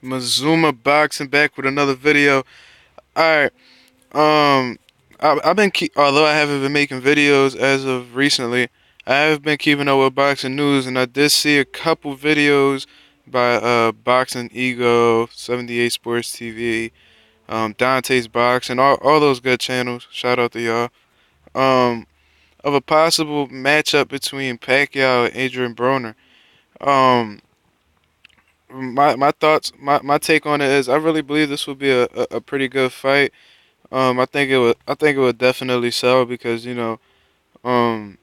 Mazuma Boxing back with another video. Alright, I've been although I haven't been making videos as of recently, I have been keeping up with boxing news, and I did see a couple videos by Boxing Ego, 78 Sports TV, Dante's Boxing, all those good channels. Shout out to y'all. Um, of a possible matchup between Pacquiao and Adrien Broner. Um, my thoughts, my take on it is I really believe this will be a pretty good fight. I think it would definitely sell because um,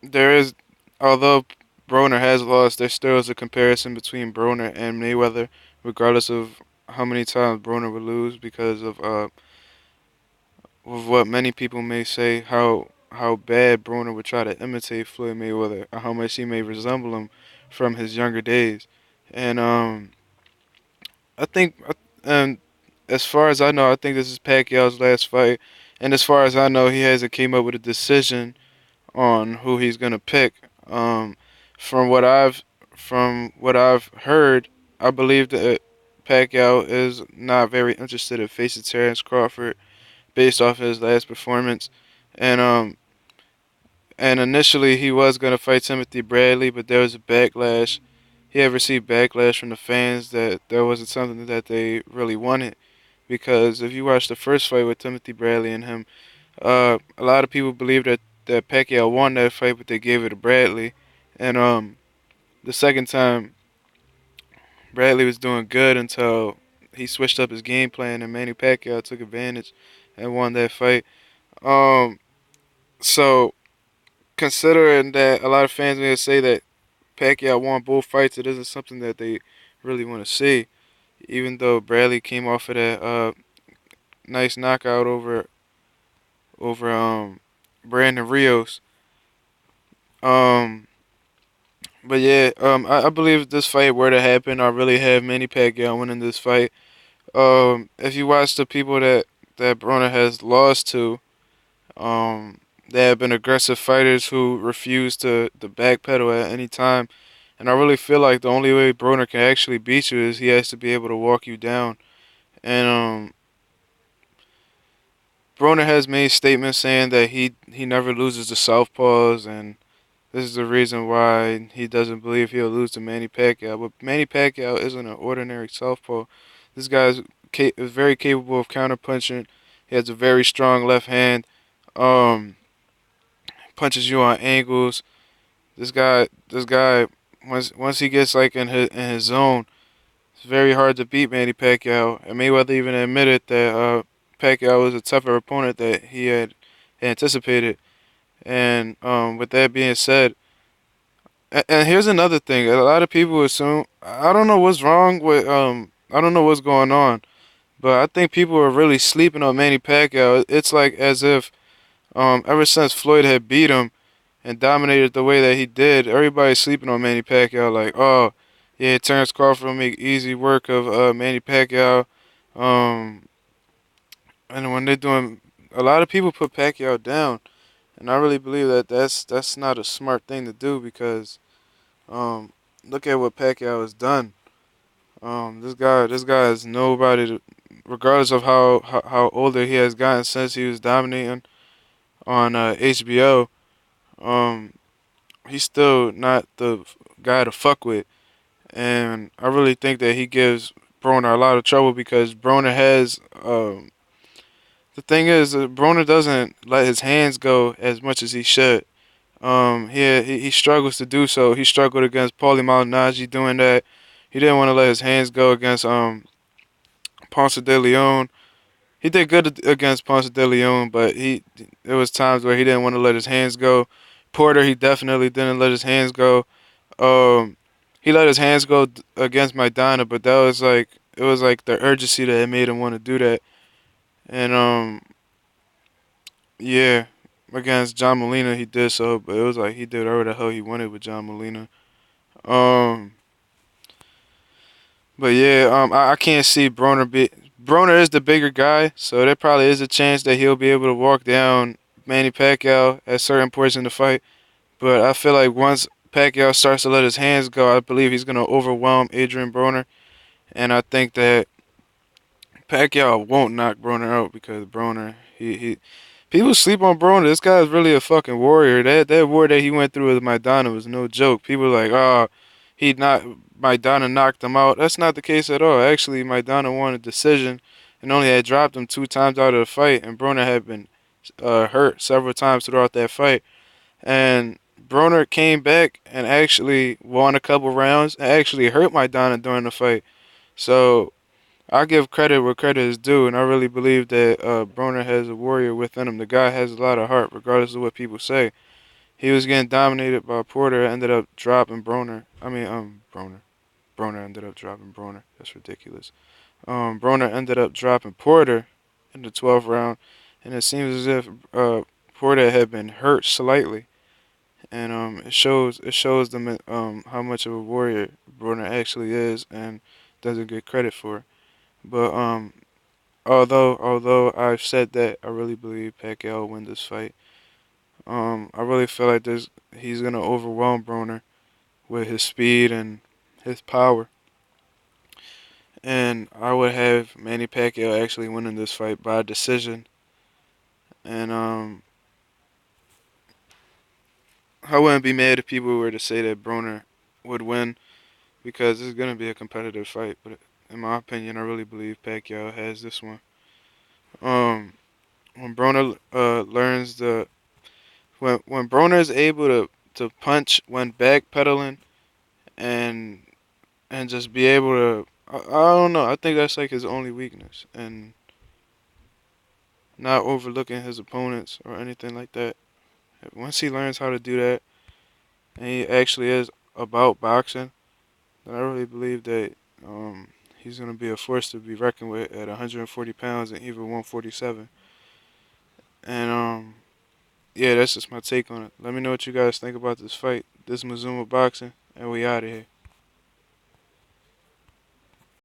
there is, although Broner has lost, there still is a comparison between Broner and Mayweather, regardless of how many times Broner would lose because of what many people may say how bad Broner would try to imitate Floyd Mayweather, or how much he may resemble him from his younger days, and I think, and as far as I know, I think this is Pacquiao's last fight. And as far as I know, he hasn't came up with a decision on who he's gonna pick. Um, from what I've from what I've heard, I believe that Pacquiao is not very interested in facing Terrence Crawford based off his last performance, and initially he was gonna fight Timothy Bradley, but there was a backlash. He had received backlash from the fans that there wasn't something that they really wanted. Because if you watch the first fight with Timothy Bradley and him, a lot of people believe that Pacquiao won that fight, but they gave it to Bradley. And the second time, Bradley was doing good until he switched up his game plan, and Manny Pacquiao took advantage and won that fight. Um, so considering that a lot of fans may say that Pacquiao won both fights, it isn't something that they really want to see. Even though Bradley came off of that nice knockout over Brandon Rios. Um, but yeah, I believe if this fight were to happen, I really have Manny Pacquiao winning this fight. If you watch the people that Broner has lost to, they have been aggressive fighters who refuse to backpedal at any time. And I really feel like the only way Broner can actually beat you is he has to be able to walk you down. And Broner has made statements saying that he never loses to southpaws, and this is the reason why he doesn't believe he'll lose to Manny Pacquiao. But Manny Pacquiao isn't an ordinary southpaw. This guy is very capable of counterpunching. He has a very strong left hand. Um, Punches you on angles. This guy, once he gets like in his zone, it's very hard to beat Manny Pacquiao. And Mayweather even admitted that Pacquiao was a tougher opponent that he had anticipated. And with that being said, and here's another thing. A lot of people assume I don't know what's wrong with I don't know what's going on, but I think people are really sleeping on Manny Pacquiao. It's like as if ever since Floyd had beat him and dominated the way that he did, everybody's sleeping on Manny Pacquiao. Like, oh, yeah, Terrence Crawford will make easy work of Manny Pacquiao. Um, and when they're doing, a lot of people put Pacquiao down, and I really believe that that's not a smart thing to do because look at what Pacquiao has done. This guy is nobody. Regardless of how older he has gotten since he was dominating on HBO, um, he's still not the guy to fuck with. And I really think that he gives Broner a lot of trouble because Broner has. The thing is, Broner doesn't let his hands go as much as he should. He struggles to do so. He struggled against Paulie Malignaggi doing that. He didn't want to let his hands go against Ponce de Leon. He did good against Ponce de Leon, but there was times where he didn't want to let his hands go. Porter, he definitely didn't let his hands go. Um, he let his hands go against Maidana, but that was like it was like the urgency that made him want to do that. And yeah, against John Molina he did so, but it was like he did whatever the hell he wanted with John Molina. Um, but yeah, I can't see Broner be. Broner is the bigger guy, so there probably is a chance that he'll be able to walk down Manny Pacquiao at certain points in the fight. But I feel like once Pacquiao starts to let his hands go, I believe he's gonna overwhelm Adrien Broner. and I think that Pacquiao won't knock Broner out because Broner he people sleep on Broner. This guy is really a fucking warrior. That war that he went through with Maidana was no joke. People are like, oh, he not Maidana knocked him out. That's not the case at all. Actually, Maidana won a decision and only had dropped him 2 times out of the fight, and Broner had been hurt several times throughout that fight. And Broner came back and actually won a couple rounds and actually hurt Maidana during the fight. So I give credit where credit is due, and I really believe that Broner has a warrior within him. The guy has a lot of heart, regardless of what people say. He was getting dominated by Porter, ended up dropping Broner. Broner. Broner ended up dropping Broner. That's ridiculous. Broner ended up dropping Porter in the 12th round, and it seems as if Porter had been hurt slightly, and it shows them how much of a warrior Broner actually is, and doesn't get credit for. But although I've said that, I really believe Pacquiao will win this fight. I really feel like he's gonna overwhelm Broner with his speed and his power, and I would have Manny Pacquiao actually winning this fight by decision. And I wouldn't be mad if people were to say that Broner would win because it's gonna be a competitive fight. But in my opinion, I really believe Pacquiao has this one. Um, when Broner learns the when Broner is able to punch when backpedaling and just be able to I don't know. I think that's like his only weakness, and not overlooking his opponents or anything like that. Once he learns how to do that and he actually is about boxing, then I really believe that he's gonna be a force to be reckoned with at 140 pounds and even 147. And yeah, that's just my take on it. Let me know what you guys think about this fight, this Mazuma boxing, and we out of here.